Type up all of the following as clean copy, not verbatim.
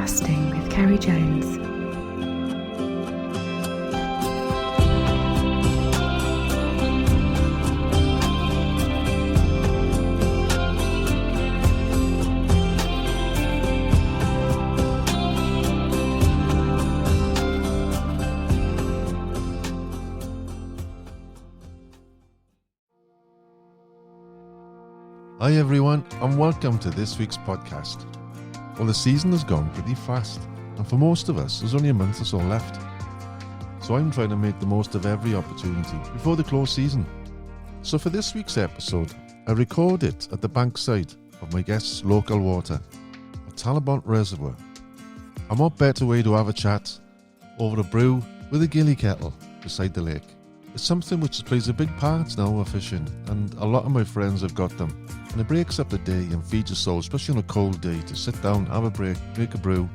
Casting with Ceri Jones. Hi everyone, and welcome to this week's podcast. Well, the season has gone pretty fast, and for most of us, there's only a month or so left. So I'm trying to make the most of every opportunity before the close season. So for this week's episode, I record it at the bankside of my guest's local water, at Talybont Reservoir. And what better way to have a chat over a brew with a gilly kettle beside the lake. It's something which plays a big part now of fishing, and a lot of my friends have got them. And it breaks up the day and feeds your soul, especially on a cold day, to sit down, have a break, make a brew,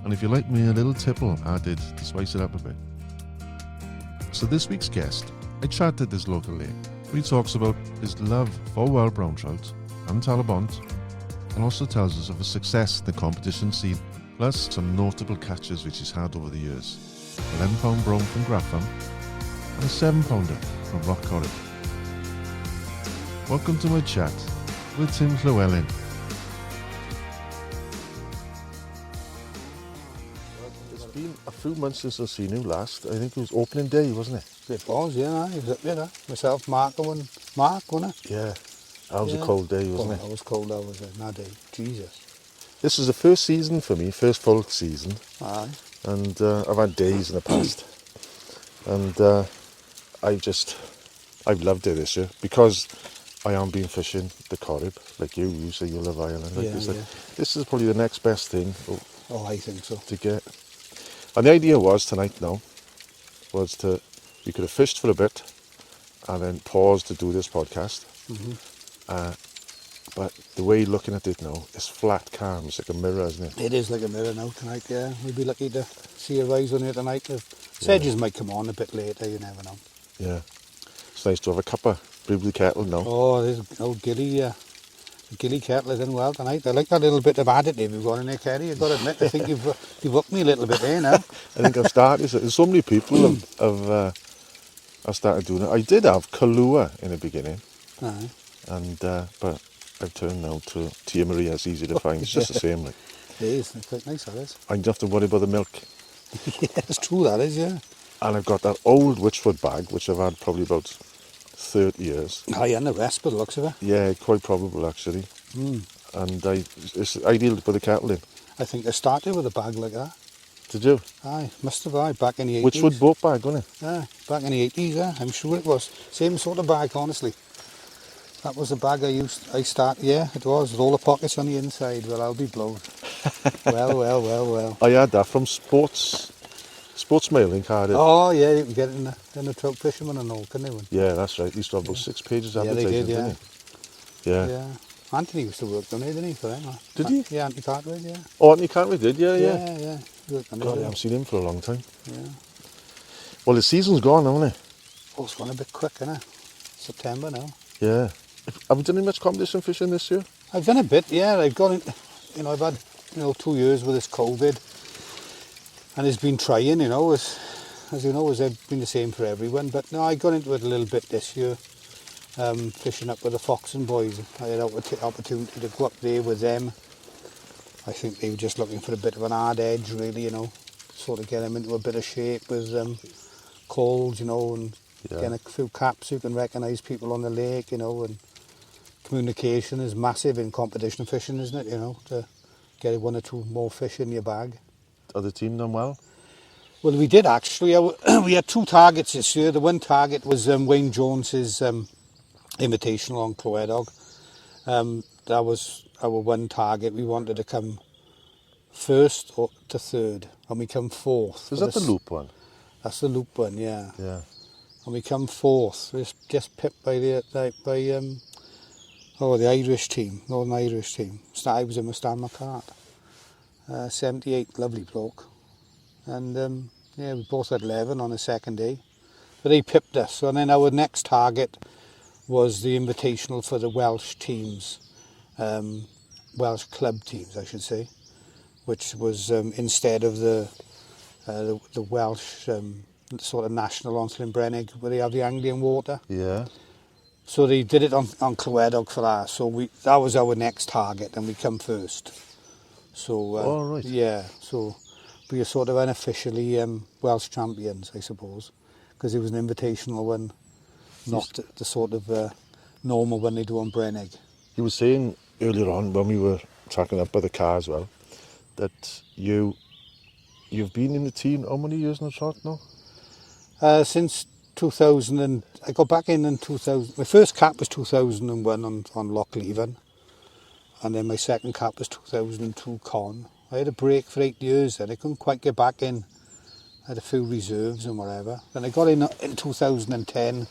and if you like me, a little tipple added to spice it up a bit. So this week's guest, I chatted at this local lake, where he talks about his love for wild brown trout and Talybont, and also tells us of his success in the competition scene, plus some notable catches which he's had over the years. 11-pound brown from Grafham, and a 7-pounder from Corrib. Welcome to my chat with Tim Llewellyn. It's been a few months since I've seen you last. I think it was opening day, wasn't it? It was, yeah. It was up there, myself, Mark, wasn't it? Yeah. That was a cold day, wasn't it? It was cold, that was it. That day. Jesus. This is the first season for me, first full season. Aye. And I've had days in the past. And I've loved it this year because I am been fishing the Corrib, like you say you love Ireland. Like this is probably the next best thing. I think so. To get. And the idea was tonight we could have fished for a bit and then paused to do this podcast. Mm-hmm. But the way you're looking at it now, it's flat calm, it's like a mirror, isn't it? It is like a mirror now tonight, yeah. We'd be lucky to see a rise on here tonight. The sedges might come on a bit later, you never know. Yeah. It's nice to have a cuppa. Brew with the kettle now. Oh, there's old Gilly, the Gilly kettle is in well tonight. I like that little bit of additive you've got in there, Ceri. You've got to admit, I think you've upped me a little bit there now. I think I've started. So many people have started doing it. I did have Kahlua in the beginning, and but I've turned now to Tia Maria. It's easy to find. It's just the same. Like. It is. It's quite nice, that is. I don't have to worry about the milk. Yeah, it's true, that is, yeah. And I've got that old Witchwood bag, which I've had probably about 30 years. And the rest, by the looks of it. Yeah, quite probable actually. And it's ideal to put the kettle in. I think I started with a bag like that. Did you? Aye, must have, back in the 80s. Witchwood boat bag, wasn't it? Yeah, back in the 80s, I'm sure it was. Same sort of bag, honestly. That was the bag yeah, it was, with all the pockets on the inside. Well, I'll be blown. well. I had that from Sports Mail in Cardiff. Oh, yeah, you can get it in the Trout Fisherman and all, couldn't you? Yeah, that's right. They used to have about 6 pages of advertising, didn't they? Yeah. Anthony used to work on it, didn't he, for them? Did he? Yeah, Anthony Cartwright, yeah. Oh, Anthony Cartwright did, yeah. Yeah. God, I haven't seen him for a long time. Yeah. Well, the season's gone, hasn't it? Oh, it's gone a bit quick, isn't it? September now. Yeah. Have you done any much competition fishing this year? I've done a bit, yeah. I've gone into, I've had, 2 years with this COVID. And it's been trying, as you know, it's been the same for everyone. But no, I got into it a little bit this year, fishing up with the Foxen boys. I had an opportunity to go up there with them. I think they were just looking for a bit of an hard edge, really, sort of get them into a bit of shape with calls, and getting a few caps so you can recognise people on the lake, and communication is massive in competition fishing, isn't it, to get 1 or 2 more fish in your bag. Are the team done well? Well, we did actually. We had 2 targets this year. The one target was Wayne Jones's Invitational on Clywedog. That was our one target. We wanted to come first or to third, and we come fourth. Is that the loop one? That's the loop one, yeah. Yeah. And we come fourth. We're just pipped by the Irish team, Northern Irish team. I was in with Stan McCart. 78, lovely bloke. And we both had 11 on the second day. But they pipped us. So then our next target was the invitational for the Welsh teams, Welsh club teams, I should say. which was instead of the Welsh sort of national on Llynbrennig, where they have the Anglian water. Yeah. So they did it on Llewellyn for that. So that was our next target, and we come first. So All right. yeah, so we were sort of unofficially Welsh champions, I suppose, because it was an invitational one, not the sort of normal one they do on Brennig. You were saying earlier on when we were tracking up by the car as well, that you've been in the team how many years in the trout now? Since 2000, I got back in 2000. My first cap was 2001 on Lough, and then my second cap was 2002 Con. I had a break for 8 years then. I couldn't quite get back in. I had a few reserves and whatever. Then I got in 2010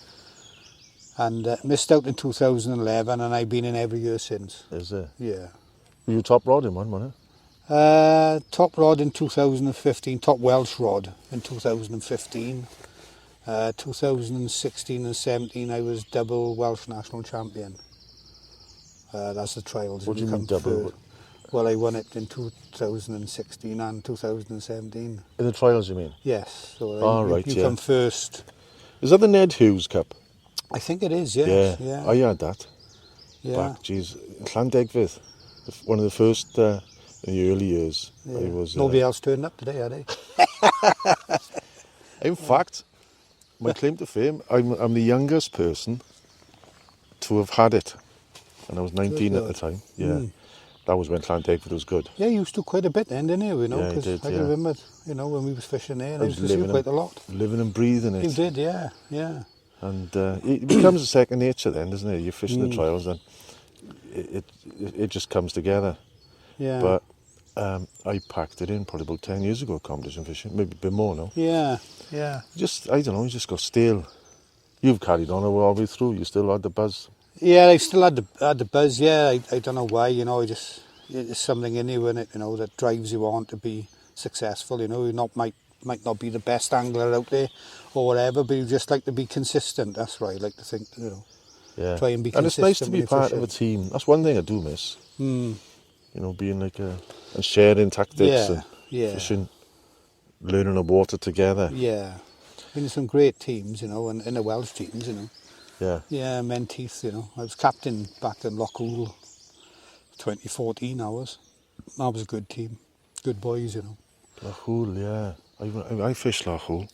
and missed out in 2011, and I've been in every year since. Is it? Yeah. Were you top rod in one, wasn't it? Top rod in 2015, top Welsh rod in 2015. 2016 and 17 I was double Welsh national champion. That's the trials. What do you mean double? Third. Well, I won it in 2016 and 2017. In the trials, you mean? Yes. So you come first. Is that the Ned Hughes Cup? I think it is, yes. Yeah. I had that. Yeah. Back, geez, Llandegfydd, one of the first in the early years. Yeah. I was, Nobody else turned up today, are they? In fact, my claim to fame, I'm the youngest person to have had it. And I was 19 at the time. Yeah. Mm. That was when Llandegfydd was good. Yeah, you used to quite a bit then, didn't you? Yeah, I did, I can remember, when we was fishing there, and I used to see you quite a lot. Living and breathing it. You did, yeah. And it becomes a second nature then, doesn't it? You're fishing the trials, and it just comes together. Yeah. But I packed it in probably about 10 years ago, competition fishing, maybe a bit more now. Yeah. I don't know, you just got stale. You've carried on all the way through, you still had the buzz. Yeah, I still had the buzz, yeah. I don't know why, there's something in you in it, that drives you on to be successful, you might not be the best angler out there or whatever, but you just like to be consistent. That's what I like to think, Yeah. Try and be consistent. And it's nice to be part of a team. That's one thing I do miss. Being like and sharing tactics and fishing, learning the water together. Yeah. Been in some great teams, and in the Welsh teams, Yeah. Yeah, Menteith, I was captain back in Lough 2014 hours. That was a good team. Good boys, Lough, yeah. I fished Lough.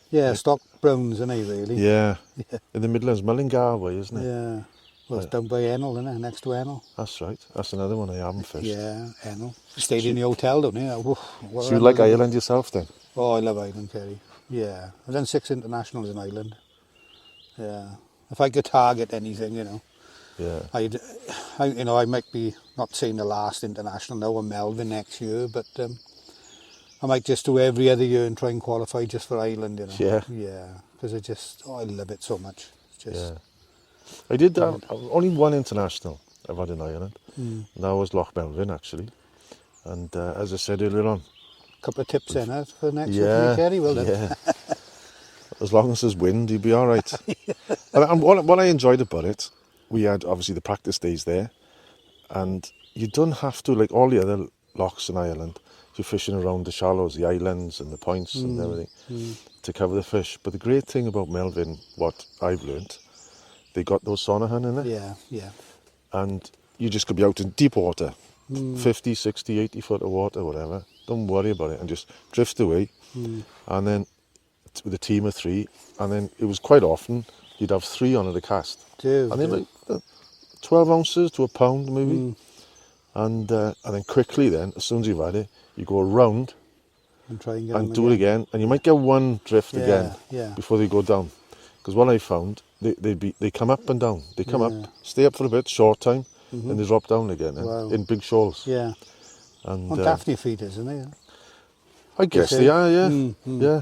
Yeah, stock browns, isn't he, really? Yeah. In the Midlands, Mullingar way, isn't it? Yeah. Well, it's down by Ennell, isn't it? Next to Ennell. That's right. That's another one I haven't fished. Yeah, Ennell. Stayed in the hotel, don't you? So you like Ireland yourself then? Oh, I love Ireland, Ceri. Yeah. I've done 6 internationals in Ireland. Yeah. If I could target anything, Yeah. I might be not saying the last international now in Melbourne next year, but I might just do every other year and try and qualify just for Ireland, Yeah. Yeah. Because I love it so much. It's just... Yeah. I did only one international I've had in Ireland. And that was Loch Melvin, actually. And as I said earlier on, couple of tips in for next year, Ceri. Well done. Yeah. As long as there's wind, you'll be all right. And what I enjoyed about it, we had obviously the practice days there, and you don't have to, like all the other lochs in Ireland, you're fishing around the shallows, the islands and the points and everything to cover the fish. But the great thing about Melvin, what I've learnt, they got those sonahan in there. Yeah. And you just could be out in deep water, 50, 60, 80 foot of water, whatever. Don't worry about it and just drift away. And then with a team of 3, and then it was quite often you'd have 3 on at a cast. And they're like 12 ounces to a pound maybe. And then quickly then, as soon as you've had it, you go around and try and, and do it again. And you might get one drift again before they go down. Because what I found, they come up and down. They come up, stay up for a bit, short time, and they drop down again in big shoals. Yeah. And on Daphne feeders, isn't they? I guess they are, yeah. Yeah.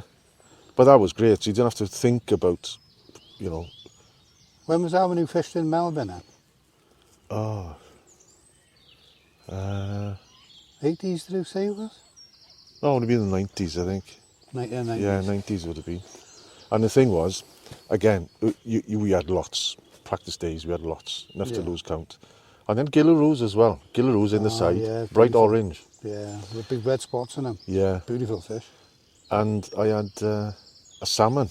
But that was great. So you didn't have to think about, When was that when you fished in Melbourne? Oh. 80s, did you say it was? No, it would have been the 90s, I think. 90s. Yeah, 90s would have been. And the thing was, again, we had lots. Practice days, we had lots. Enough to lose count. And then Gillaroos as well. Gillaroos in the side, bright orange. Yeah, with big red spots on them. Yeah. Beautiful fish. And I had a salmon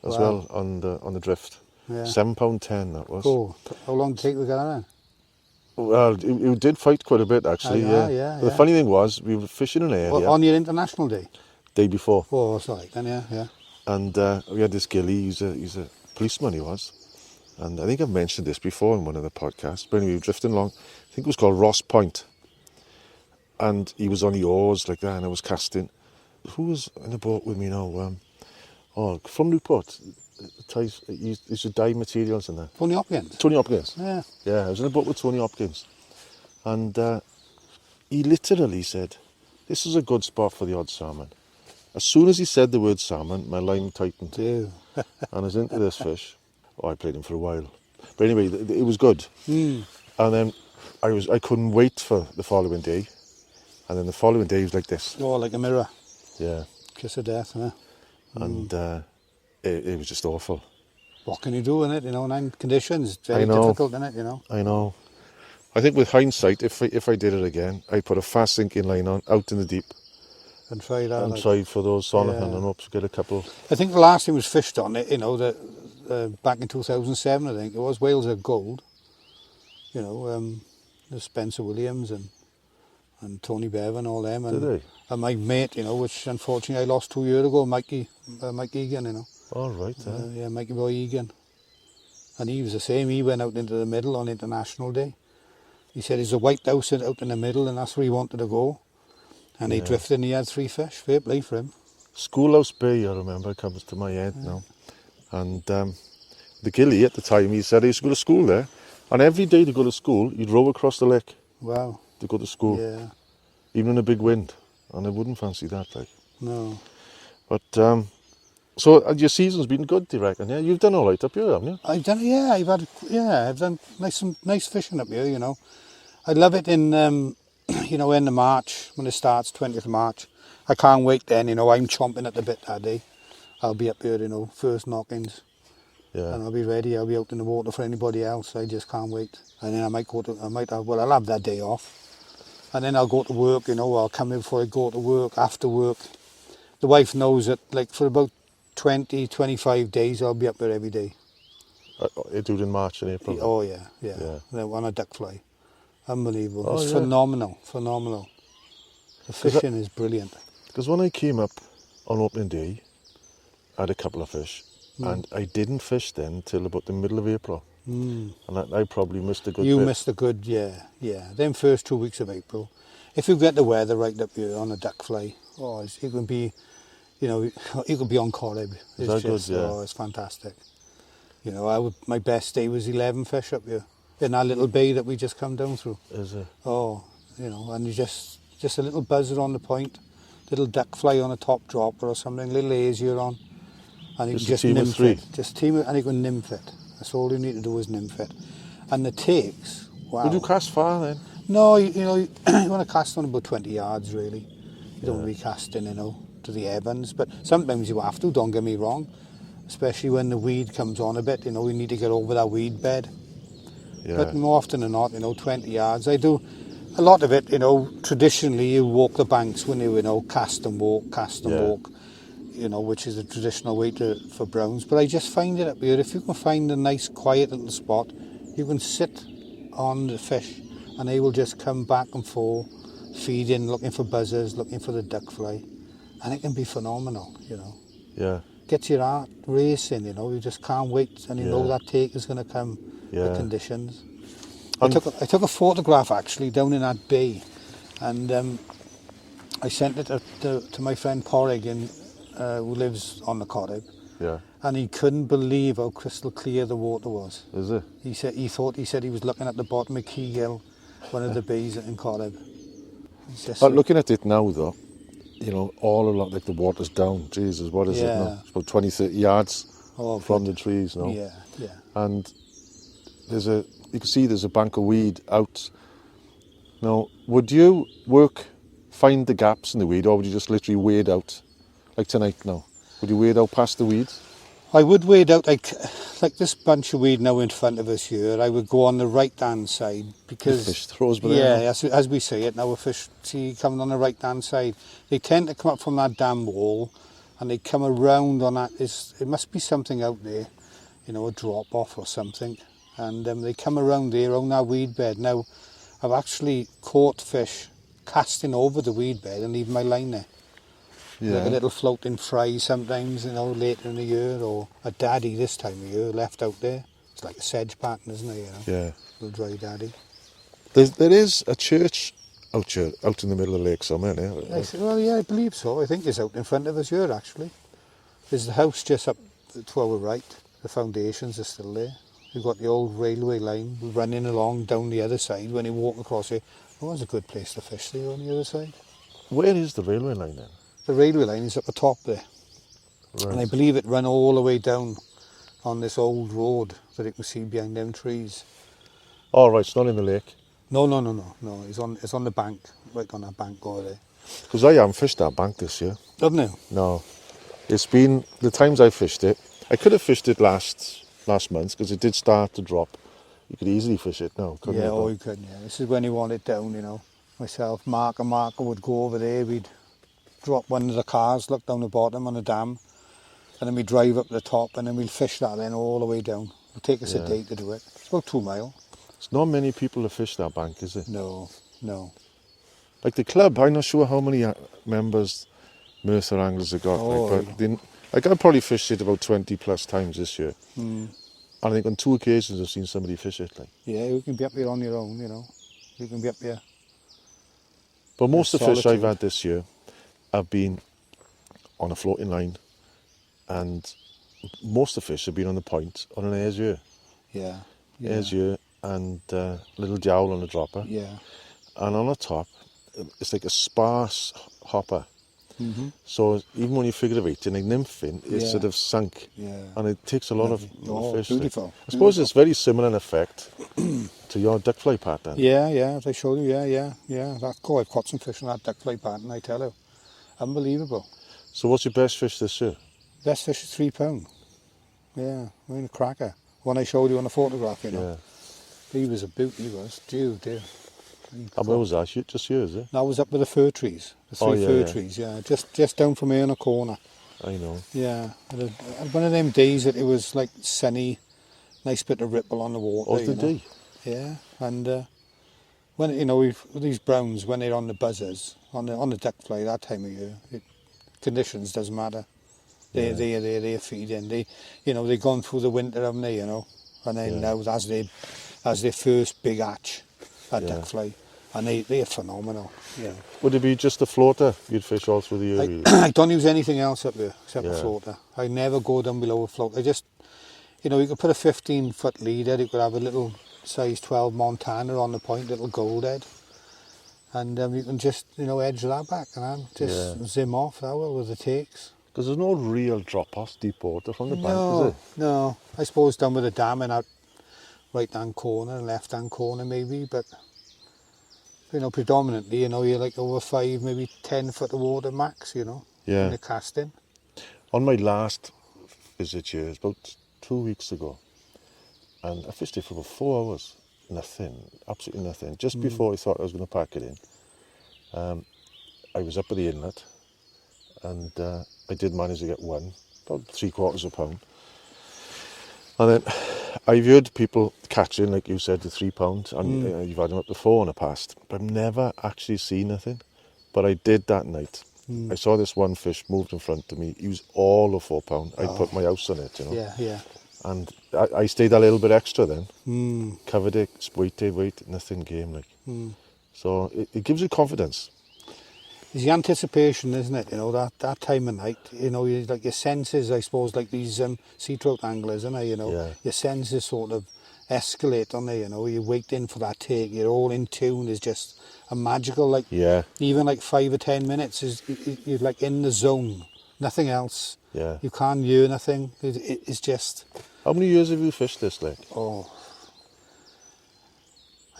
as Wow. well on the drift. Yeah. £7.10 that was. Cool. How long did it take to get that in? Well, it did fight quite a bit actually. Yeah. But the funny thing was, we were fishing in an area Well, on your international day? day before, Oh, that's right then, yeah. and we had this gilly. He's a policeman, he was, and I think I've mentioned this before in one of the podcasts. But anyway, we were drifting along. I think it was called Ross Point, and he was on the oars like that, and I was casting. Who was in the boat with me now? From Newport. There's your dye materials in there. Tony Hopkins? Tony Hopkins. Yeah. Yeah, I was in a boat with Tony Hopkins. And he literally said, this is a good spot for the odd salmon. As soon as he said the word salmon, my line tightened. Ew. And I was into this fish. I played him for a while. But anyway, it was good. Mm. And then I couldn't wait for the following day. And then the following day was like this. Oh, like a mirror. Yeah. Kiss of death, huh? And it was just awful. What can you do in it, in conditions? It's very difficult, isn't it, I know. I think with hindsight, if I did it again, I'd put a fast sinking line on, out in the deep. And try that. And tried for those Sonathan and hopes to get a couple. I think the last thing was fished on it, back in 2007, I think. It was Wales at Gold. There's Spencer Williams and Tony Bevan, all them. And, Did they? And my mate, which unfortunately I lost 2 years ago, Mike Egan, All right, yeah, Mikey Boy Egan. And he was the same. He went out into the middle on International Day. He said there's a white house out in the middle and that's where he wanted to go. And he drifted and he had 3 fish. Fair play for him. Schoolhouse Bay, I remember, comes to my head now. And the gilly at the time, he said he used to go to school there. And every day to go to school, he'd row across the lake. Wow. To go to school. Yeah. Even in a big wind. And I wouldn't fancy that, like. No. But, so your season's been good, do you reckon? Yeah, you've done all right up here, haven't you? I've done, yeah. I've done some nice fishing up here, I love it in, end of March, when it starts, 20th of March. I can't wait then, I'm chomping at the bit that day. I'll be up here, first knockings. Yeah. And I'll be ready, I'll be out in the water for anybody else. I just can't wait. And then I'll have that day off. And then I'll go to work, I'll come in before I go to work, after work. The wife knows that, like, for about 20, 25 days, I'll be up there every day. You do it in March and April? Oh, yeah. On a duckfly. Unbelievable. Oh, it's yeah. phenomenal. The fishing is brilliant. Because when I came up on opening day, I had a couple of fish. And I didn't fish then till about the middle of April. And I probably missed a good bit. You missed a good, yeah. Them first 2 weeks of April. If you get the weather right up here on a duckfly, you can be, you could be on Corrib. Is that good? Yeah. Oh, it's fantastic. My best day was 11 fish up here in that little bay that we just come down through. Is it? Oh, and you just a little buzzer on the point, little duckfly on a top dropper or something, little hazier on. And you Just can a team of nymph 3? it. Just team it and you can nymph it. That's all you need to do is nymph it. And the takes, wow. Would you cast far then? No, you want to cast on about 20 yards really. You don't want to be casting, to the Evans. But sometimes you have to, don't get me wrong. Especially when the weed comes on a bit, we need to get over that weed bed. Yeah. But more often than not, 20 yards. I do a lot of it, traditionally you walk the banks when you, cast and walk, which is a traditional way for browns. But I just find it up here, if you can find a nice quiet little spot, you can sit on the fish and they will just come back and forth, feeding, looking for buzzers, looking for the duckfly. And it can be phenomenal, Yeah. Gets your heart racing, you just can't wait. And you know that take is going to come, the conditions. I took a photograph actually down in that bay and I sent it to my friend Corrib who lives on the Corrib. Yeah. And he couldn't believe how crystal clear the water was. Is it? He said he was looking at the bottom of Keegill, one of the bays in Corrib. But looking at it now though, all along, like the water's down. Jesus, what is it now? It's about 20, 30 yards from the trees now. Yeah. And you can see there's a bank of weed out. Now, would you find the gaps in the weed, or would you just literally wade out? Like tonight now, would you wade out past the weeds? I would wade out like this bunch of weed now in front of us here. I would go on the right-hand side because The fish throws by yeah, there. as we say it now, a fish see coming on the right-hand side. They tend to come up from that dam wall, and they come around on that. It must be something out there, you know, a drop off or something, and they come around there on that weed bed. Now, I've actually caught fish casting over the weed bed and leaving my line there. Like a little floating fry sometimes, you know, later in the year, or a daddy this time of year left out there. It's like a sedge pattern, isn't it, you know? Yeah. Little dry daddy. There is a church out in the middle of the lake somewhere, isn't I there? said, well, yeah, I believe so. I think it's out in front of us here, actually. There's the house just up to our right. The foundations are still there. You've got the old railway line running along down the other side. When you walk across it, oh, that's a good place to fish there on the other side. Where is the railway line then? The railway line is at the top there. Right. And I believe it ran all the way down on this old road that you can see behind them trees. Oh, right, it's not in the lake. No. It's on the bank, right on that bank over there. Because I haven't fished that bank this year. Haven't you? No. It's been, the times I fished it, I could have fished it last month because it did start to drop. You could easily fish it now, couldn't Yeah, you? oh, you could, yeah. This is when you want it down, you know. Myself, Mark and Marco would go over there, we'd drop one of the cars, look down the bottom on the dam, and then we'd drive up the top, and then we'll fish that then all the way down. It'll take us a day to do it. It's about 2 miles. It's not many people that fish that bank, is it? No. Like the club, I'm not sure how many members Merthyr Anglers have got. Oh, I've probably fished it about 20 plus times this year. Mm. And I think on 2 occasions I've seen somebody fish it. Like. Yeah, you can be up here on your own, you know. You can be up here. But most of the fish I've solitude. had this year have been on a floating line, and most of the fish have been on the point on an hare's ear. Yeah. Hare's ear and little jowl on a dropper. Yeah. And on the top, it's like a sparse hopper. Mm-hmm. So even when you figure of 8, like nymphing, it's Yeah. sort of sunk. Yeah. And it takes a lot of fish. Beautiful. Like. I suppose it's very similar in effect to your duckfly pattern. Yeah, as I showed you, yeah. I've caught some fish on that duckfly pattern, I tell you. Unbelievable. So what's your best fish this year? Best fish is £3. Yeah, I mean a cracker. One I showed you on the photograph, you know. Yeah. He was a beauty, he was. Dear. And where was that? Just yours, is it? That was up with the fir trees. The three fir trees, yeah. Just down from here in a corner. I know. Yeah. One of them days that it was like sunny, nice bit of ripple on the water. Oh, the day. Yeah, and when you know with these browns, when they're on the buzzers, on the duckfly that time of year, conditions doesn't matter. They're feeding. They've gone through the winter, haven't they? You know, and then now as their first big hatch, that duckfly, and they're phenomenal. Yeah. Would it be just a floater you'd fish all through the year? I don't use anything else up there except a Yeah. floater. I never go down below a float. I just, you could put a 15-foot leader. You could have a little size 12 Montana on the point, little gold head, and you can just edge that back and just zim off that way with the takes. Because there's no real drop-off deep water from the bank, is it? No. I suppose down with the dam in that right-hand corner and left-hand corner maybe, but predominantly, you're like over 5, maybe 10 foot of water max, when you're casting. On my last visit here, it was about 2 weeks ago, and I fished it for about 4 hours. Nothing, absolutely nothing. Just before I thought I was going to pack it in, I was up at the inlet, and I did manage to get one, about 3/4 pound. And then I've heard people catching, like you said, the £3, and you've had them up to 4 in the past, but I've never actually seen anything. But I did that night. I saw this one fish moved in front of me. He was all of £4. I put my house on it, Yeah. And I stayed a little bit extra then. Covered it, wait, nothing came like. So it gives you confidence. It's the anticipation, isn't it? That time of night, like your senses, I suppose, like these sea trout anglers, your senses sort of escalate, don't they? You're waiting for that take, you're all in tune, is just a magical, like, even like 5 or 10 minutes, you're like in the zone, nothing else. Yeah. You can't hear nothing, it's just... How many years have you fished this lake?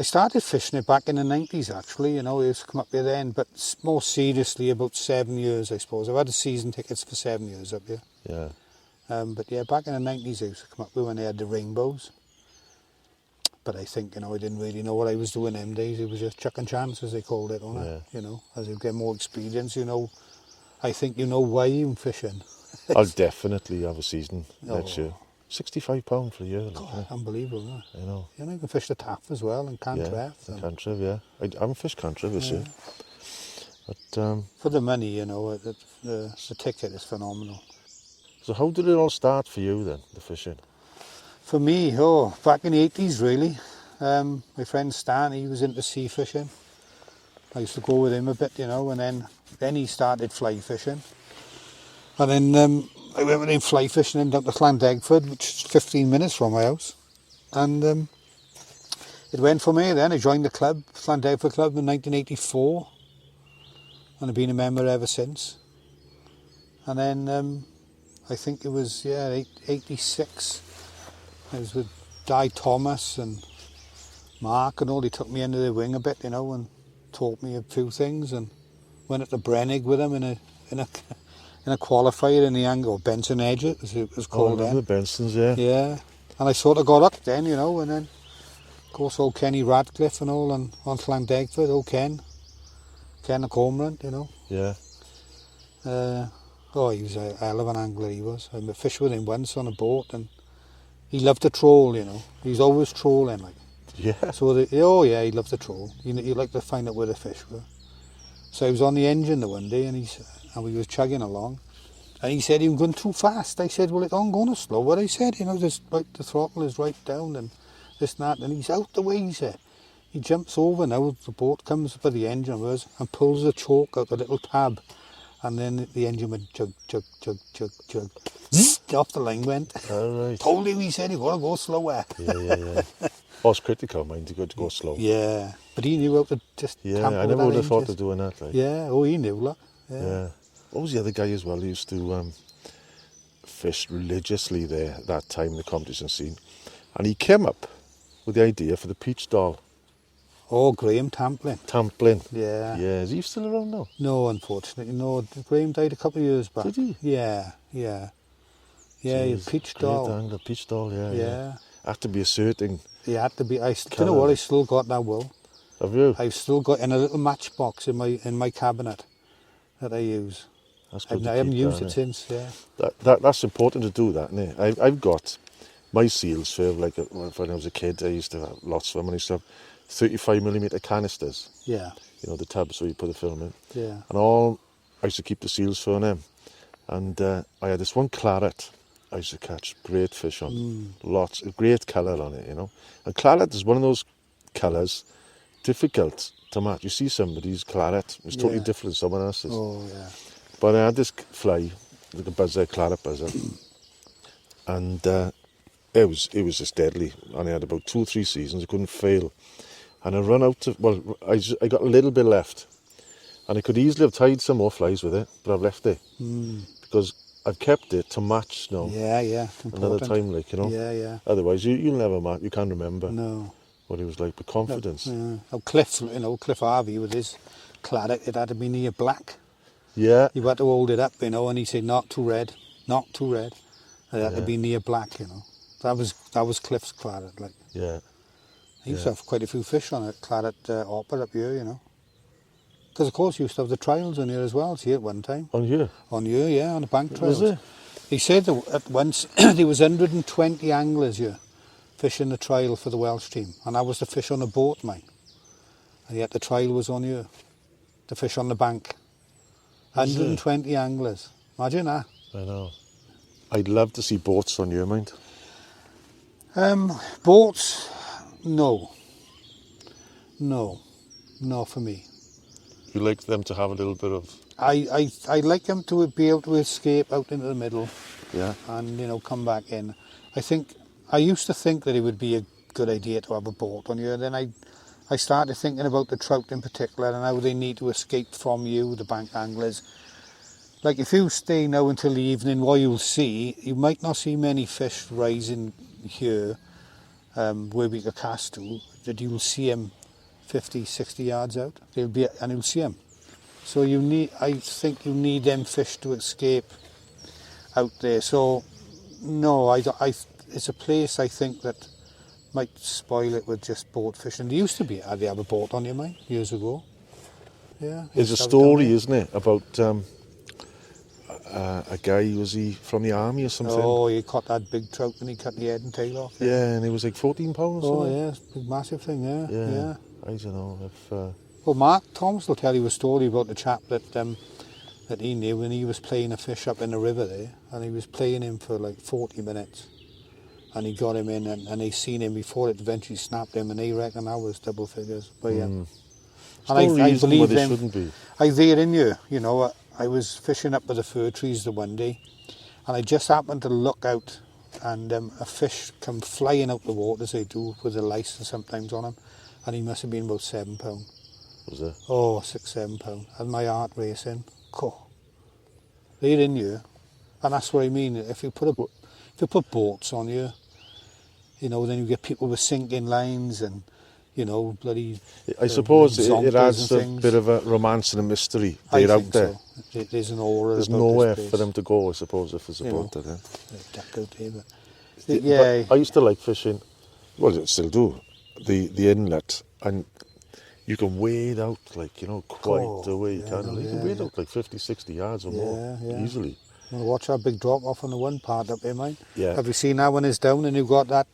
I started fishing it back in the 90s, actually, I used to come up here then, but more seriously about 7 years, I suppose. I've had season tickets for 7 years up here. Yeah. But yeah, back in the 90s I used to come up with when they had the rainbows. But I think, I didn't really know what I was doing them days. It was just chuck and chance, as they called it, wasn't it? As you get more experience, I think you know why you're fishing. I'll definitely have a season next year. £65 for a year. Unbelievable, isn't it? I know. You can fish the taff as well and Cantref. Yeah, Cantref, yeah. I haven't fished Cantref this year. But for the money, the ticket is phenomenal. So how did it all start for you then, the fishing? For me, back in the 80s really. My friend Stan, he was into sea fishing. I used to go with him a bit, and then he started fly fishing. And then I went with him fly fishing down to Llandegford, which is 15 minutes from my house. And it went from there then. I joined the club, Llandegford Club, in 1984. And I've been a member ever since. And then I think it was, 86. I was with Di Thomas and Mark and all. They took me under their wing a bit, and taught me a few things, and went up to Brennig with them in a qualifier in the angle, Benson Edge, as it was called then. The Bensons, yeah. Yeah, and I sort of got up then, and then of course old Kenny Radcliffe and all on Llandegford, old Ken the cormorant, Yeah. He was a hell of an angler, he was. I fished with him once on a boat, and he loved to troll, He's always trolling, like. Yeah. So, he loved to troll. He liked to find out where the fish were. So I was on the engine the one day, and we was chugging along, and he said he was going too fast. I said, well, I'm going slower. I said, just like the throttle is right down, and this and that, and he's out the way, he said. He jumps over now, the boat comes up at the engine of us and pulls the choke out the little tab, and then the engine went chug, chug, chug, chug, chug. Off the line went. All right. Told him, he said, you got to go slower. Yeah. Oh, it's critical, mind, you got to go slow. Yeah, but he knew how to just I never would have thought of doing that. Like. Yeah, he knew, look. Yeah. What was the other guy as well who used to fish religiously there at that time, the competition scene? And he came up with the idea for the peach doll. Oh, Graham Tamplin. Yeah. Yeah, is he still around now? No, unfortunately, no. Graham died a couple of years back. Did he? Yeah. Yeah, peach doll. Angler, peach doll, Yeah. Had to be a certain. He had to be. You know what? I still got that wool. Have you? I've still got in a little matchbox in my cabinet that I use. That's good. I haven't used it since. Yeah. That's important to do that, isn't it? I've got my seals for when I was a kid. I used to have lots of them. And I used to have 35mm canisters. Yeah. The tubs where you put the film in. Yeah. And I used to keep the seals for them. And I had this one claret I used to catch great fish on. Lots, great colour on it, And claret is one of those colours, difficult to match. You see somebody's claret, it's totally different to someone else's. Oh, yeah. But I had this fly, like a buzzer, claret buzzer, and it was just deadly. And I had about 2 or 3 seasons, I couldn't fail. And I run out of, I got a little bit left. And I could easily have tied some more flies with it, but I've left it. Because I've kept it to match now. Yeah. Another time, Yeah. Otherwise, you'll never match. You can't remember. No. What it was like, but confidence. No. Oh, Cliff Harvey with his claret, it had to be near black. Yeah. You had to hold it up, and he said, not too red. It had to be near black, That was Cliff's claret, like. Yeah. He used to have quite a few fish on it, claret hopper up here, Because, of course, you used to have the trials on here as well, see, at one time. On here? On here, yeah, on the bank trials. Was it? He said that at once there was 120 anglers here fishing the trial for the Welsh team. And I was to fish on a boat, mate. And yet the trial was on here, to fish on the bank. 120 anglers. Imagine that. I know. I'd love to see boats on your mind. Boats, no. Not for me. You like them to have a little bit of... I like them to be able to escape out into the middle. Yeah. And, come back in. I used to think that it would be a good idea to have a boat on you. And then I started thinking about the trout in particular and how they need to escape from you, the bank anglers. Like if you stay now until the evening, what you'll see, you might not see many fish rising here where we could cast to, that you'll see them 50, 60 yards out. And you'll see them. So I think you need them fish to escape out there. So No, it's a place I think that might spoil it with just boat fishing. There used to be, they have a boat on your mind years ago. Yeah. There's a it's out story, down isn't it, about a guy, was he from the army or there. something? Oh, he caught that big trout and he cut the head and tail off. Yeah, and it was like £14 or Oh, something. yeah, it's a big, massive thing, yeah. I don't know if... Well, Mark Thomas will tell you a story about the chap that he knew when he was playing a fish up in the river there, and he was playing him for like 40 minutes. And he got him in, and they seen him before it eventually snapped him, and they reckon that was double figures. But yeah, and I believe them. Shouldn't be. I there in you know, I was fishing up by the fir trees the one day, and I just happened to look out, and a fish come flying out the water as they do with the lice and sometimes on him, and he must have been about £7. Was it? Oh, £6-7, and my heart racing. Cool. They're in you, and that's what I mean. If you put boats on you, you know, then you get people with sinking lines and, you know, bloody. I suppose it adds a things. bit of a romance and a mystery. They're out there. So. There's an aura. There's about nowhere this place. for them to go, I suppose, if there's a boat there. There's duck out there, but yeah. But I used to like fishing. Well, I still do. The inlet, and you can wade out like, you know, quite away. You can wade out like 50, 60 yards or more easily. Well, watch that big drop off on the one part up there, mate. Yeah. Have you seen that when it's down and you've got that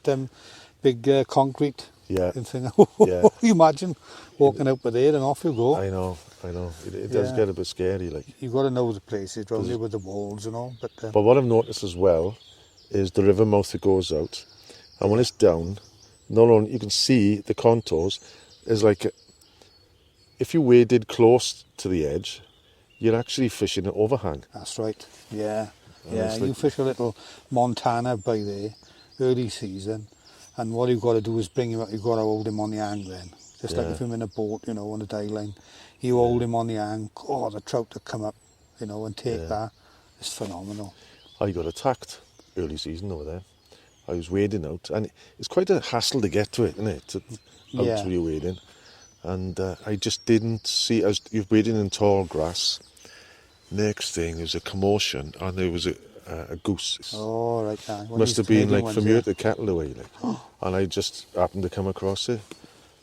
big concrete thing? Yeah. You imagine walking out with it and off you go. I know. It does get a bit scary, like. You've got to know the places around there with the walls and all. But what I've noticed as well is the river mouth that goes out, and when it's down, not only you can see the contours, is like if you waded close to the edge, you're actually fishing an overhang. That's right. Yeah. You fish a little Montana by there, early season, and what you've got to do is bring him up. You've got to hold him on the hang then, just like if you're in a boat, you know, on a day line. You hold him on the hang. Oh, the trout that come up, you know, and take that. It's phenomenal. I got attacked early season over there. I was wading out, and it's quite a hassle to get to it, isn't it? Out where you're wading. And I just didn't see, you're wading in tall grass. Next thing, there was a commotion, and there was a goose. Oh, right. Must have been like from here to Kettle away, like. And I just happened to come across it.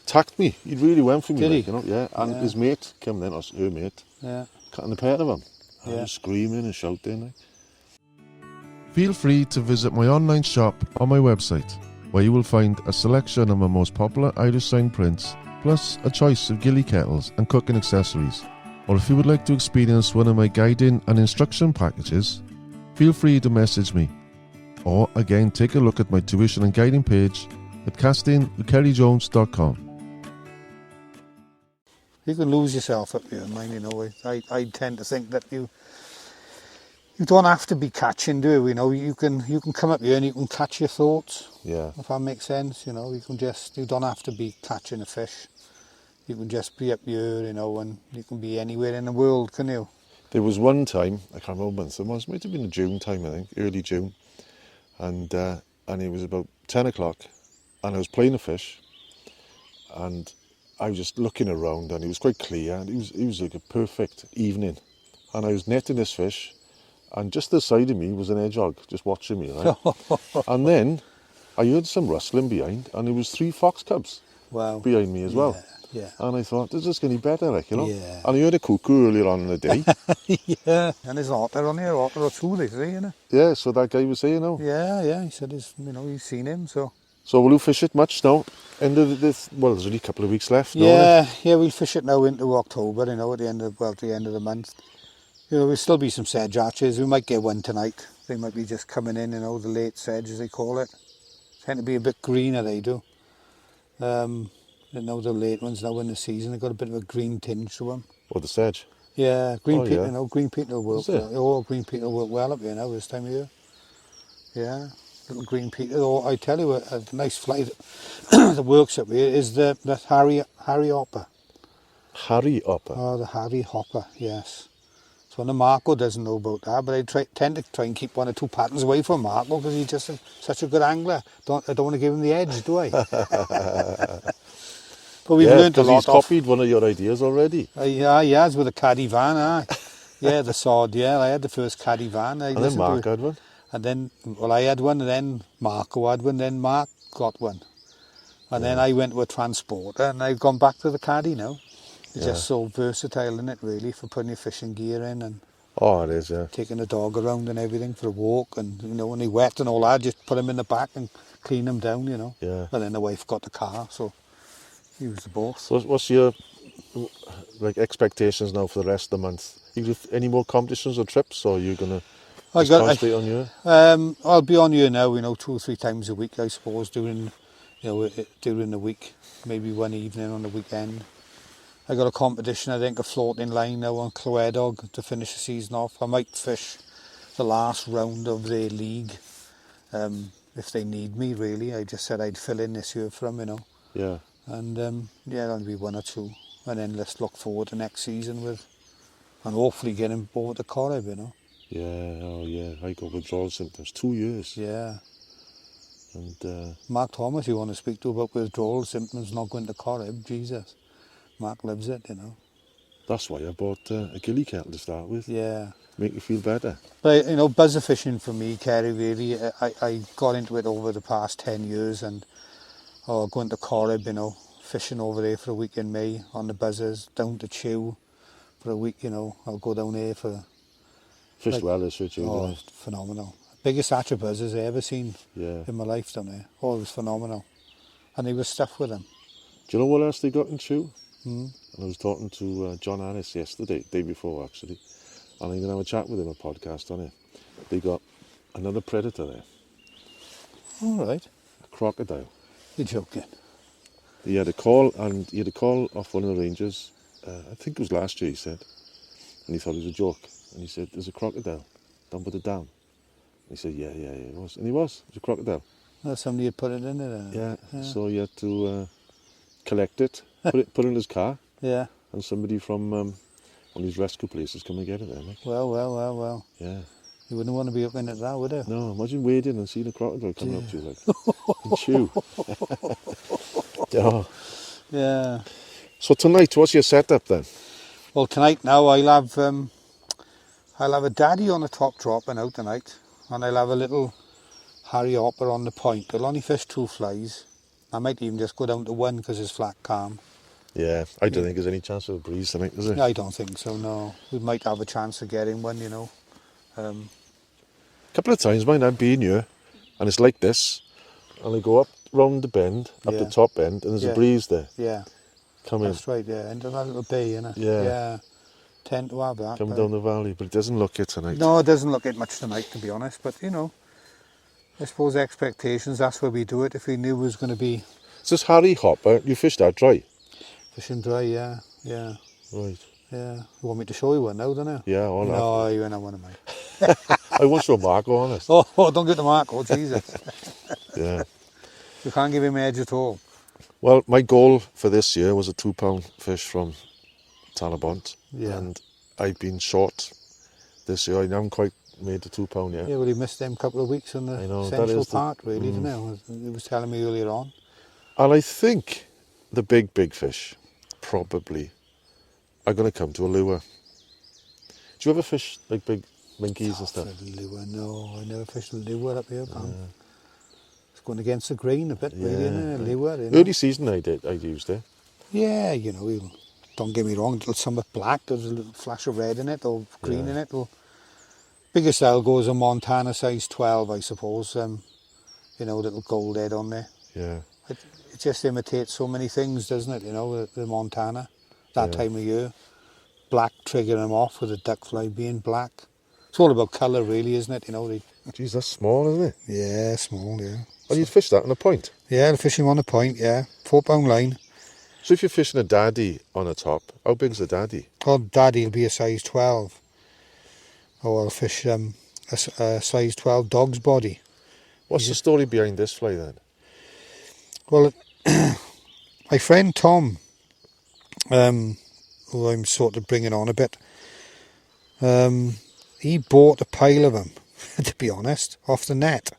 Attacked me. He really went for me, Did like, he? you know. Yeah, and his mate came then, or her mate. Yeah. Cutting the pair of them. I was screaming and shouting, like. Feel free to visit my online shop on my website, where you will find a selection of my most popular Irish sign prints, plus a choice of gilly kettles and cooking accessories. Or if you would like to experience one of my guiding and instruction packages, feel free to message me. Or again, take a look at my tuition and guiding page at castingwithkerryjones.com. You can lose yourself up here, mine, you know. I tend to think that you don't have to be catching, do you? You know, you can come up here and you can catch your thoughts. Yeah. If that makes sense, you know, you don't have to be catching a fish. You can just be up here, you know, and you can be anywhere in the world, can you? There was one time, I can't remember when it was, might have been in June time, I think, early June, and it was about 10 o'clock, and I was playing a fish, and I was just looking around, and it was quite clear, and it was like a perfect evening, and I was netting this fish, and just the side of me was an hedgehog, just watching me, right? And then I heard some rustling behind, and there was 3 fox cubs behind me as well. Yeah. And I thought, this is going to be better, like, you know. Yeah. And I heard a cuckoo earlier on in the day. Yeah. And there's an otter on here, otter or two, they say, you know. Yeah, so that guy was saying, you know. Yeah. He said, he's seen him, so. So will you fish it much now? End of this, well, there's only a couple of weeks left. Yeah, we'll fish it now into October, you know, at the end of the month. You know, there'll still be some sedge arches. We might get one tonight. They might be just coming in, you know, the late sedge, as they call it. Tend to be a bit greener, they do. You know, the late ones now in the season, they've got a bit of a green tinge to them. Or the sedge? Yeah, green peat, you know, green peat will work. Green peat will work well up here now this time of year. Yeah, little green peat. Oh, I tell you, a nice fly that works up here is the Harry hopper. Harry hopper? Oh, the Harry hopper, yes. So the Marco doesn't know about that, but I tend to try and keep 1 or 2 patterns away from Marco because he's just such a good angler. I don't want to give him the edge, do I? But we've learned a lot. He's copied one of your ideas already. Yeah, he has with a caddy van, Yeah, the sod, I had the first caddy van. And then Mark had one. And then, well, I had one, and then Marco had one, then Mark got one. And then I went to a transporter, and I've gone back to the caddy now. It's just so versatile, isn't it, really, for putting your fishing gear in and Oh, it is, yeah. taking the dog around and everything for a walk. And, you know, when they wet and all that, just put them in the back and clean them down, you know. Yeah. And then the wife got the car, so use the both. So what's your expectations now for the rest of the month? You do any more competitions or trips, or are you going to concentrate on you? I'll be on here now, you know, 2 or 3 times a week, I suppose, during the week, maybe one evening on the weekend. I got a competition, I think, a floating line now on Llewellyn to finish the season off. I might fish the last round of their league if they need me, really. I just said I'd fill in this year for them, you know. Yeah. And there'll be 1 or 2, and then let's look forward to next season and hopefully get him over to Corrib, you know. Yeah, oh yeah, I got withdrawal symptoms, 2 years. Yeah. And Mark Thomas, you want to speak to about withdrawal symptoms, not going to Corrib, Jesus. Mark lives it, you know. that's why I bought a gilly kettle to start with. Yeah. Make you feel better. But, you know, buzzer fishing for me, Ceri, really, I got into it over the past 10 years and going to Corrib, you know, fishing over there for a week in May on the buzzers, down to Chew for a week, you know. I'll go down there for... Fished well this week, Oh, phenomenal. Biggest hatch of buzzers I ever seen in my life down there. Oh, it was phenomenal. And they were stuffed with them. Do you know what else they got in Chew? Mm. And I was talking to John Harris yesterday, day before actually, and I'm going to have a chat with him, a podcast on it. They got another predator there. All right. A crocodile. You're joking. He had a call off one of the rangers, I think it was last year, he said, and he thought it was a joke. And he said, there's a crocodile, don't put it down. And he said, yeah, it was. And it was a crocodile. Well, somebody had put it in there. Yeah, so he had to collect it, put it in his car, Yeah. and somebody from one of these rescue places come and get it then. Like. Well. Yeah. You wouldn't want to be looking at that, would you? No, imagine wading and seeing a crocodile coming up to you like, and chew. Yeah. Yeah. So tonight, what's your setup then? Well, tonight now I'll have a daddy on the top dropping out tonight, and I'll have a little Harry Hopper on the point. I'll only fish 2 flies. I might even just go down to 1 because it's flat calm. Yeah, I don't think there's any chance of a breeze tonight, is there? I don't think so, no. We might have a chance of getting one, you know. A couple of times, mine, I've been here, and it's like this, and I go up round the bend, up the top end, and there's a breeze there. Yeah. Come in. That's right, yeah. Into that little bay, innit? Yeah. Tend to have that. Come down the valley, but it doesn't look it tonight. No, it doesn't look it much tonight, to be honest. But, you know, I suppose expectations, that's where we do it. If we knew it was going to be... So this Harry Hopper, you fished that dry? Fishing dry, yeah. Right. Yeah. You want me to show you one now, don't you? Yeah, all No, you ain't one of mine. I won't show Marco on it. Oh, don't get the mark. Oh, Jesus. Yeah. You can't give him edge at all. Well, my goal for this year was a 2-pound fish from Talybont. Yeah. And I've been short this year. I haven't quite made the 2 pound yet. Yeah, well, he missed them couple of weeks on the central part, really, didn't he? He was telling me earlier on. And I think the big fish probably are going to come to a lure. Do you ever fish like big minkies and stuff? Lure, no, I never fished a lure up here, pal. It's going against the grain a bit, really, isn't it? A lure, you know? Early season I used it. Yeah, you know, don't get me wrong, it'll somewhat black, there's a little flash of red in it, or green in it. Biggest I'll go is a Montana size 12, I suppose. You know, little gold head on there. Yeah. It just imitates so many things, doesn't it, you know, the Montana, that time of year. Black triggering them off with the duckfly being black. It's all about colour, really, isn't it, you know? Geez, that's small, isn't it? Yeah, small, yeah. Oh, you'd fish that on a point? Yeah, I'll fish him on a point, yeah. 4 pound line. So if you're fishing a daddy on a top, how big's the daddy? Oh, daddy will be a size 12. Or I'll fish a size 12 dog's body. What's the story behind this fly then? Well, my friend Tom, who I'm sort of bringing on a bit, he bought a pile of them, to be honest, off the net.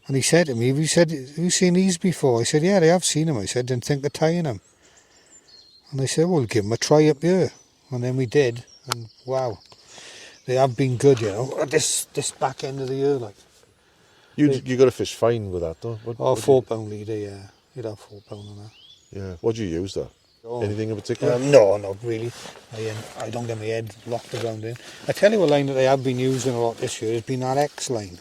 And he said to me, have you seen these before? I said, yeah, I have seen them. I said, didn't think of tying them. And they said, well, give them a try up here. And then we did, and wow. They have been good, you know. This back end of the year, like. You got a fish fine with that, though? What £4 leader, yeah. You'd have £4 on that. Yeah. What do you use, though? Oh. Anything in particular? No, not really. I don't get my head locked around it. I tell you a line that they have been using a lot this year has been that X line.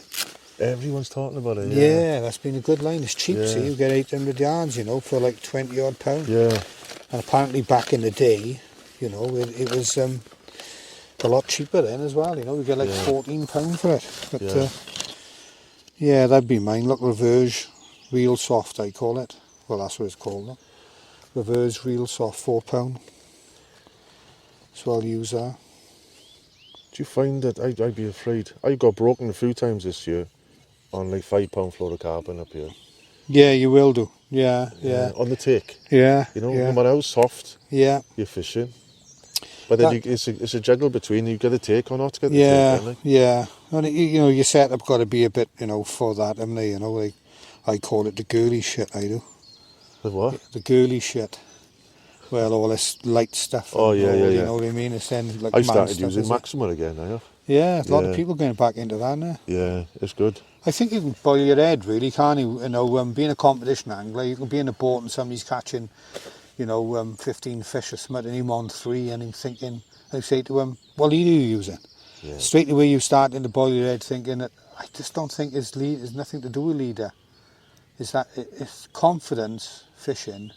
Everyone's talking about it, Yeah, that's been a good line. It's cheap, Yeah. see, you get 800 yards, you know, for like 20 odd pound. Yeah. And apparently back in the day, you know, it was a lot cheaper then as well, you know, you get like £14 for it. But yeah, that'd be mine. Look, reverse real soft, I call it. Well, that's what it's called, no? Reverse real soft, £4. So I'll use that. Do you find that I'd be afraid? I got broken a few times this year on like £5 fluorocarbon up here. Yeah, you will do. Yeah. On the take. Yeah. You know, yeah. no matter how soft Yeah. you're fishing. But then it's a juggle between you get a take or not to get the take, don't Yeah. And you know, your setup got to be a bit, you know, for that, haven't they? You know, like I call it the girly shit, I do. The what? The girly shit. Well, all this light stuff. Oh, and yeah. You know what I mean? It's then like I started stuff, using Maxima again, I have. Yeah, a lot of people going back into that now. Yeah, it's good. I think you can boil your head, really, can't you? You know, being a competition angler, you can be in a boat and somebody's catching, you know, 15 fish or something, and him on 3, and him thinking, I say to him, what lead are you using? Yeah. Straight away you start to boil your head thinking that, I just don't think it's nothing to do with leader. It's confidence fishing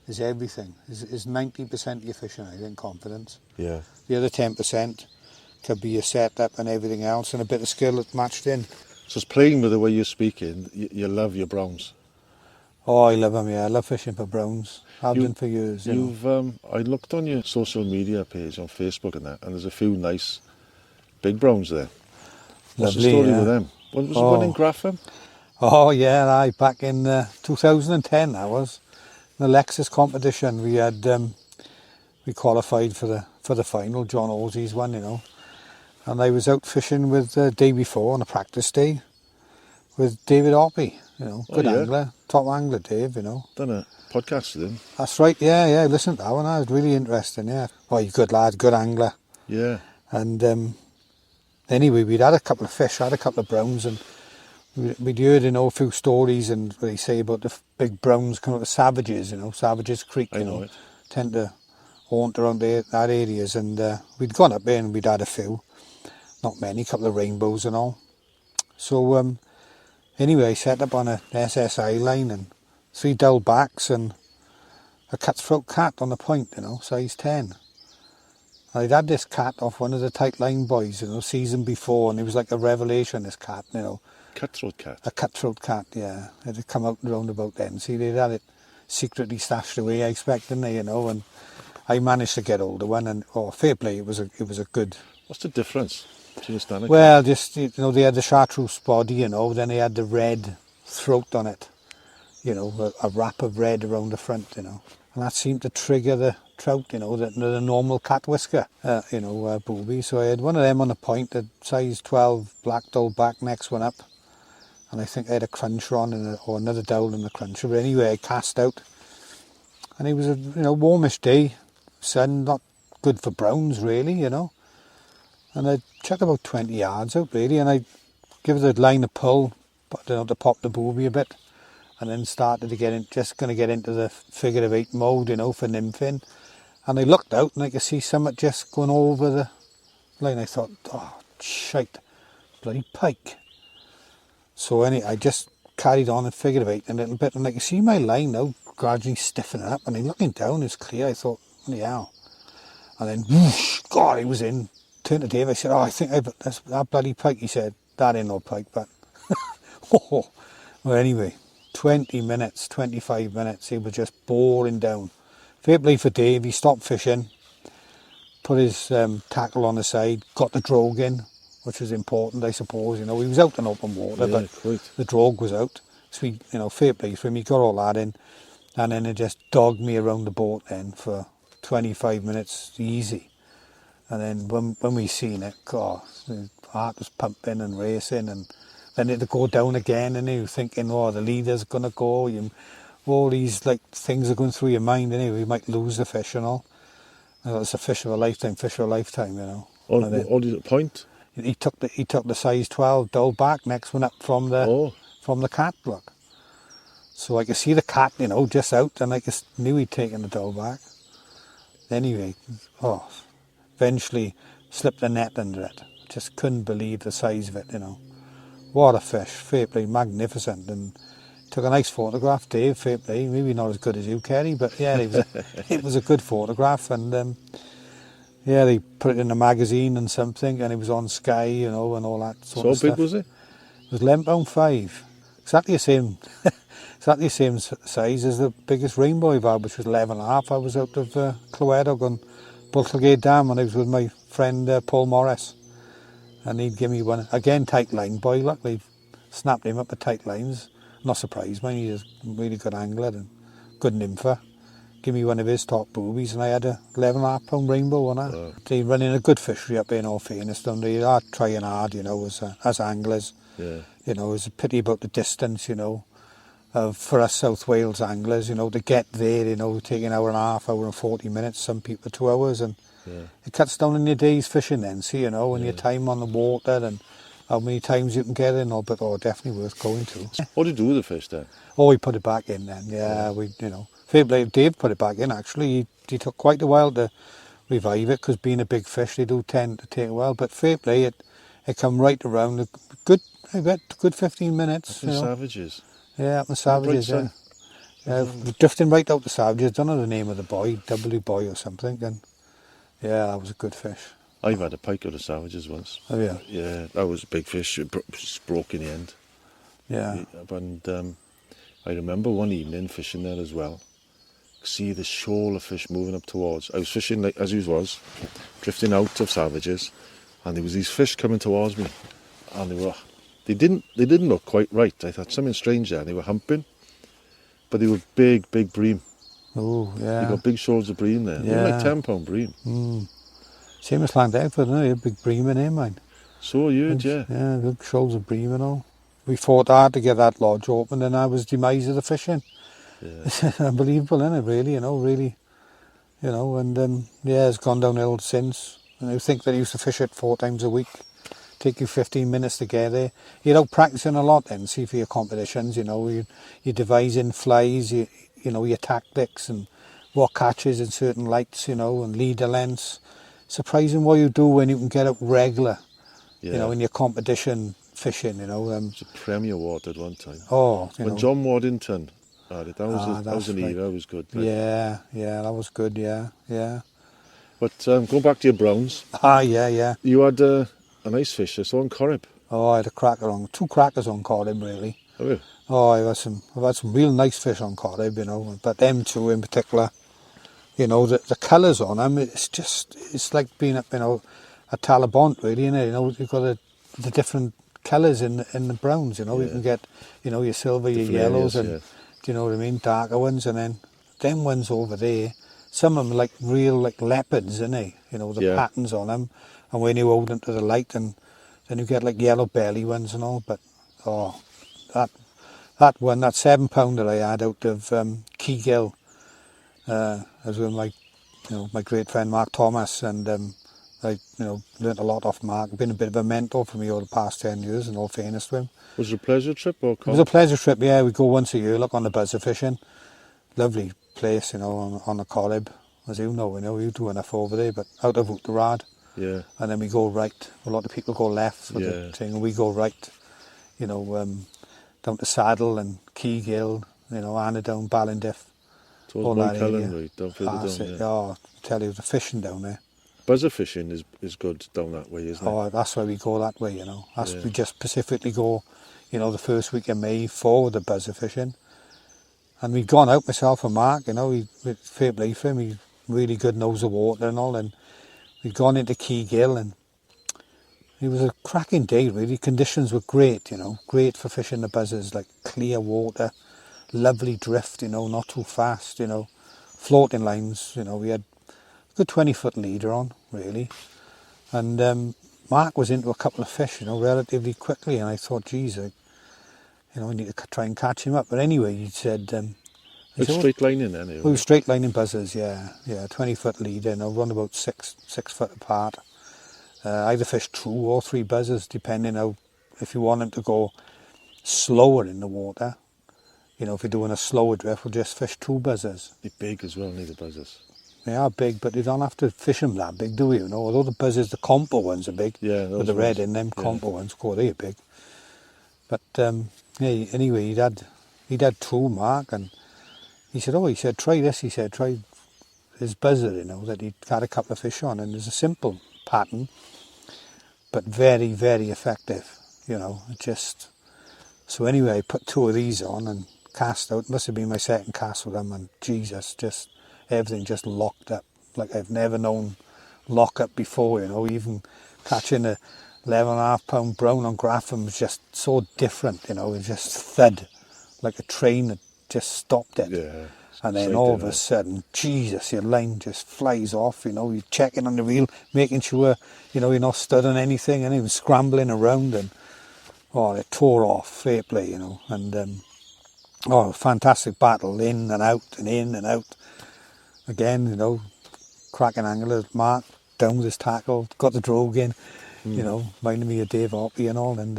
is everything. Is 90% of your fishing, I think, confidence. Yeah. The other 10% could be your setup and everything else, and a bit of skill that's matched in. So it's playing with the way you're speaking, you love your browns. Oh, I love them, yeah. I love fishing for browns. I've done for years. I looked on your social media page on Facebook and there's a few nice big browns there. What's Lovely, the story yeah. with them? Was it one in Grafham? Oh, yeah, back in 2010, that was. The Lexus competition, we had we qualified for the final. John Ozie's one, you know. And I was out fishing with the day before on a practice day with David Hoppy, you know, good angler, top angler Dave, you know. Done a podcast with him. That's right, yeah, listen to that one, that was really interesting, yeah. Oh, he's a good lad, good angler. Yeah. And anyway, we'd had a couple of fish, had a couple of browns, and we'd heard, you know, a few stories and what they say about the big browns coming out of Savages, you know, Savages Creek, you know, tend to haunt around that areas, and we'd gone up there and we'd had a few. Not many, a couple of rainbows and all. So anyway, I set up on a SSI line and 3 dull backs and a cutthroat cat on the point, you know, size 10. I'd had this cat off one of the tight line boys, you know, season before, and it was like a revelation, this cat, you know. Cutthroat cat? A cutthroat cat, yeah. It had come out round about then. See, they'd had it secretly stashed away, I expect, didn't they, you know, and I managed to get hold of one, and fair play, it was a good. What's the difference? Well, just, you know, they had the chartreuse body, you know, then they had the red throat on it, you know, a wrap of red around the front, you know, and that seemed to trigger the trout, you know, the normal cat whisker, you know, booby. So I had one of them on the point, a size 12 black dull back, next one up, and I think I had a cruncher on or another dowel in the cruncher. But anyway, I cast out, and it was a, you know, warmish day, sun, not good for browns really, you know. And I chucked about 20 yards out really, and I give the line a pull, but, you know, to pop the booby a bit, and then started to get in, just going to get into the figure of 8 mode, you know, for nymphing. And I looked out and I could see something just going over the line. I thought, oh shite, bloody pike. So anyway, I just carried on and figure of 8 a little bit, and I could see my line now gradually stiffening up, and I'm looking down, it's clear. I thought, bloody hell. And then whoosh, God, he was in. Turned to Dave, I said, I think that's that bloody pike. He said, that ain't no pike, but well, anyway, 20 minutes, 25 minutes, he was just boring down. Fair play for Dave, he stopped fishing, put his tackle on the side, got the drogue in, which was important, I suppose. You know, he was out in open water, but the drogue was out. So he, you know, fair play for him, he got all that in, and then it just dogged me around the boat then for 25 minutes easy. And then when we seen it, God, the heart was pumping and racing, and then it'd go down again, and you were thinking, oh, the leader's going to go, all these like things are going through your mind, and we might lose the fish and all. It's a fish of a lifetime, you know. All at the point? he took the size 12 dull back, next one up from the cat, look. So I could see the cat, you know, just out, and I just knew he'd taken the dull back. Anyway, eventually slipped the net under it. Just couldn't believe the size of it, you know. What a fish, fair play, magnificent, and took a nice photograph, Dave, fair play. Maybe not as good as you, Ceri, but yeah, it was a good photograph, and yeah, they put it in a magazine and something, and it was on Sky, you know, and all that sort of stuff. So big was it? It was £11.5, exactly the same size as the biggest rainbow I've had, which was 11.5. I was out of Llewellyn on Bultlegate Dam, and I was with my friend Paul Morris, and he'd give me one, again tight line boy, look, they snapped him up with tight lines. Not surprised, man, he's a really good angler and good nympher. Give me one of his top boobies, and I had a 11.5 pound rainbow on that. Wow. They're running a good fishery up there, in all fairness, don't they? They are trying hard, you know, as anglers. Yeah. You know, it's a pity about the distance, you know, for us South Wales anglers, you know, to get there, you know, taking an hour and a half, hour and 40 minutes, some people 2 hours, and it cuts down on your days fishing then, see, you know, and your time on the water and how many times you can get in, but definitely worth going to. What did you do with the fish then? Oh, we put it back in then, we, you know. Fair play, Dave put it back in actually. He took quite a while to revive it, because being a big fish, they do tend to take a while, but fair play, it come right around a good 15 minutes. You know. Savages. Yeah, up the Savages, yeah. Drifting right out the Savages, don't know the name of the boy, W boy or something, and yeah, that was a good fish. I've had a pike out of Savages once. Oh yeah? Yeah, that was a big fish, it just broke in the end. Yeah. And I remember one evening fishing there as well. See the shoal of fish moving up towards. I was fishing like as you was, drifting out of Savages, and there was these fish coming towards me, and they didn't look quite right. I thought something strange there. They were humping, but they were big bream. Oh yeah. They got big shoals of bream there. Yeah. They were like 10-pound bream. Same as Llandegford, isn't it? Big bream in here, mine. So huge, yeah. Yeah, big shoals of bream and all. We fought hard to get that lodge open, and that was demise of the fishing. Yeah. It's unbelievable, isn't it, really, you know, really. You know, and yeah, it's gone downhill since. And I think that I used to fish it 4 times a week. Take you 15 minutes to get there. You're out practicing a lot then, see, for your competitions, you know, you're devising flies, you know, your tactics and what catches in certain lights, you know, and leader lengths. Surprising what you do when you can get out regular, you know, in your competition fishing, you know. It was a Premier Award at one time. Oh, when John Waddington had it, that was an era, it was good. Like. Yeah, that was good, yeah. But go back to your browns. Yeah. You had a nice fish, I saw on Corrib. Oh, I had a 2 crackers on Corrib, really. Have you? Oh, I've had some real nice fish on Corrib, you know, but them 2 in particular, you know, the colours on them, it's like being up, you know, at Talybont, really, isn't it? You know, you've got the different colours in the browns, you know, you can get, you know, your silver, your yellows, and, do you know what I mean, darker ones, and then them ones over there, some of them like real, like leopards, isn't they? You know, the patterns on them, and when you hold them to the light, and then you get like yellow belly ones and all, but, oh, that one, that 7 pounder I had out of Keygill, I was with my great friend Mark Thomas, and I, you know, learnt a lot off Mark. Been a bit of a mentor for me over the past 10 years, in all fairness to him. Was it a pleasure trip or? It was a pleasure trip, yeah. We go once a year, look, on the buzzer fishing. Lovely place, you know, on the Corrib. As you know, you do enough over there, but out of Oughterard. Yeah. And then we go right. A lot of people go left for the thing, and we go right, you know, down to Saddle and Keygill, you know, Annadown, Ballindiff. All that area. Right, down further down, Oh, I tell you, the fishing down there. Buzzer fishing is good down that way, isn't it? Oh, that's why we go that way, you know. We just specifically go, you know, the first week of May for the buzzer fishing. And we'd gone out, myself and Mark, you know, fair play for him, he really good knows the water and all, and we'd gone into Keygill, and it was a cracking day, really. Conditions were great, you know, great for fishing the buzzers, like clear water, lovely drift, you know, not too fast, you know, floating lines, you know, we had a good 20-foot leader on, really. And Mark was into a couple of fish, you know, relatively quickly, and I thought, geez, I need to try and catch him up. But anyway, he said... straight lining then? We were straight lining buzzers, yeah, 20-foot leader, you know, run about 6 foot apart. Either fish 2 or 3 buzzers, depending how, if you want them to go slower in the water. You know, if you're doing a slower drift, we'll just fish 2 buzzers. They're big as well, need the buzzers. They are big, but you don't have to fish them that big, do you? Although the buzzers, the compo ones are big. Yeah, those with the red ones. in them, compo ones, they are big. But yeah, anyway, he'd had 2, Mark, and he said, try this. He said, try his buzzer, that he'd had a couple of fish on, and there's a simple pattern, but very, very effective, So anyway, I put 2 of these on and cast out. It must have been my second cast with them, and Jesus, everything just locked up like I've never known lock up before, even catching a 11.5 pound brown on Grafham was just so different, it was just thud, like a train that just stopped it. Yeah. And then all of a sudden, Jesus, your line just flies off, you're checking on the reel, making sure, you're not studding anything, and even scrambling around, and it tore off, fair play, and fantastic battle, in and out and in and out. Again, cracking angler, Mark down with his tackle, got the drogue in, minding me of Dave Hoppy and all, and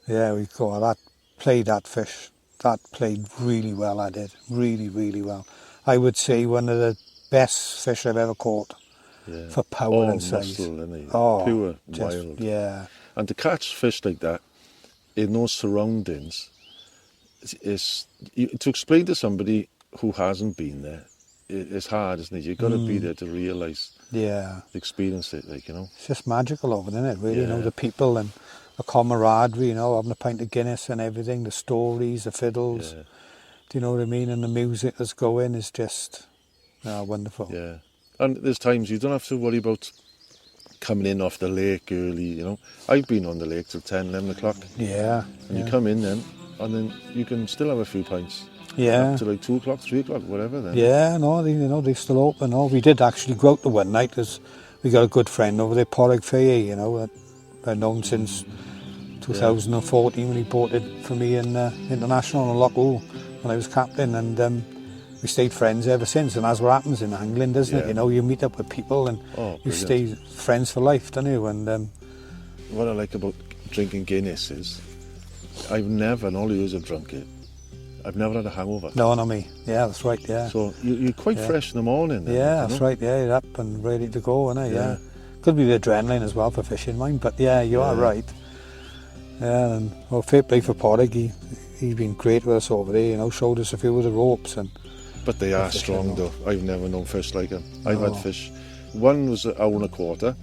that played that fish. That played really well, I did. Really, really well. I would say one of the best fish I've ever caught for power and size. Muscle, isn't he? Pure, wild. Yeah. And to catch fish like that in those surroundings, is to explain to somebody who hasn't been there, it's hard, isn't it? You've got to be there to realise, experience it, It's just magical over there, isn't it, really? The people and the camaraderie, having a pint of Guinness and everything, the stories, the fiddles, do you know what I mean? And the music that's going is just wonderful. Yeah, and there's times you don't have to worry about coming in off the lake early, I've been on the lake till 10, 11 o'clock. Yeah. And you come in then, and then you can still have a few pints. Yeah. Up to like 2 o'clock, 3 o'clock, whatever then. Yeah, no, they're still open. We did actually go out the one night, because we got a good friend over there, Corrib, that I've known since 2014 when he bought it for me in International in Lough when I was captain, and we stayed friends ever since. And that's what happens in angling, doesn't it? You meet up with people and you stay friends for life, don't you? And what I like about drinking Guinness is I've never, in all the years I've drunk it, I've never had a hangover. No, not me. Yeah, that's right, yeah. So you're quite fresh in the morning then, that's right, yeah, you're up and ready to go, isn't it? Yeah. Could be the adrenaline as well for fishing, mind, but you are right. Yeah, and fair play for Porrig, he's been great with us over there, showed us a few of the ropes. But they are strong though. I've never known fish like them. I've had fish, one was an hour and a quarter,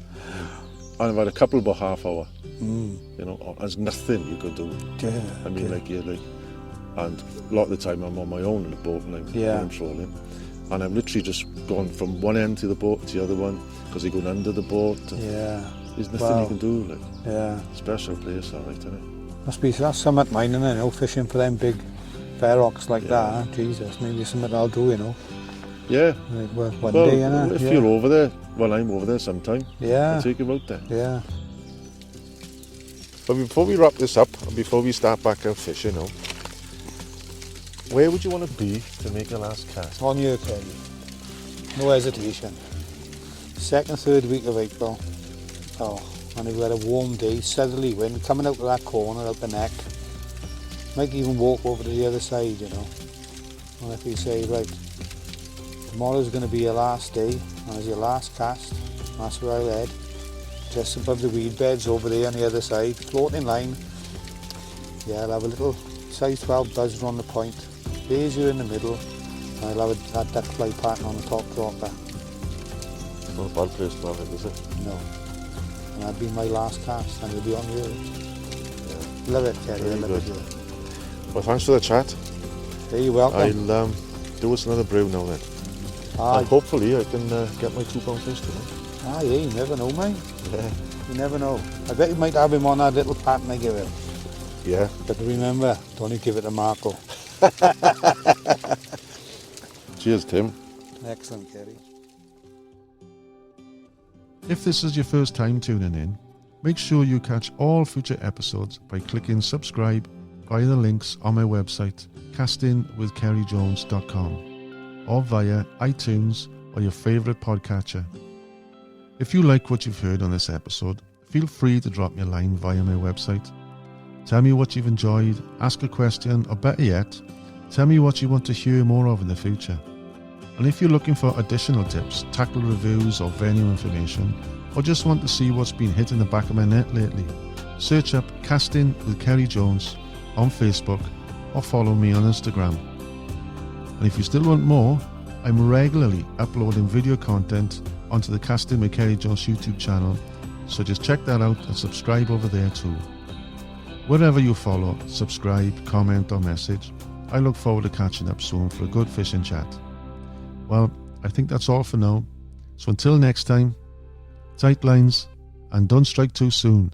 and I've had a couple about half hour. There's nothing you could do. Yeah. I mean, and a lot of the time I'm on my own in the boat and I'm trolling, and I've literally just gone from one end to the boat to the other one, because they're going under the boat. There's nothing you can do, Special place, all right, isn't it? Must be, that's something at mine, isn't it? Fishing for them big fair rocks like that, huh? Jesus, maybe something I'll do, Yeah. One day, if you're over there, I'm over there sometime. I'll take you out there. Yeah. But before we wrap this up, and before we start back out fishing, where would you want to be to make your last cast? On your Ceri. No hesitation. 2nd, 3rd week of April. And we've had a warm day, southerly wind, coming out of that corner, out the neck. Might even walk over to the other side, And if you say, right, tomorrow's going to be your last day, and as your last cast, that's where I'll head. Just above the weed beds over there on the other side, floating line. I'll have a little size 12 buzzer on the point, laser in the middle, and I'll have that duckfly pattern on the top dropper. Not a bad place to have it, is it? No. And that'll be my last cast, and it'll be on yours. Love it, Ceri, I love it. Well, thanks for the chat. Hey, you're welcome. I'll do us another brew now then. And hopefully I can get my 2 pound fish tonight. Yeah, you never know, mate. Yeah. You never know. I bet you might have him on that little pattern I give him. Yeah. But remember, don't you give it to Marco. Cheers, Tim. Excellent, Ceri. If this is your first time tuning in, make sure you catch all future episodes by clicking subscribe via the links on my website, castingwithkerryjones.com, or via iTunes or your favourite podcatcher. If you like what you've heard on this episode, feel free to drop me a line via my website. Tell me what you've enjoyed, ask a question, or better yet, tell me what you want to hear more of in the future. And if you're looking for additional tips, tackle reviews or venue information, or just want to see what's been hit in the back of my net lately, search up Casting with Ceri Jones on Facebook or follow me on Instagram. And if you still want more, I'm regularly uploading video content onto the Casting with Ceri Jones YouTube channel, so just check that out and subscribe over there too. Wherever you follow, subscribe, comment or message, I look forward to catching up soon for a good fishing chat. Well, I think that's all for now, so until next time, tight lines and don't strike too soon.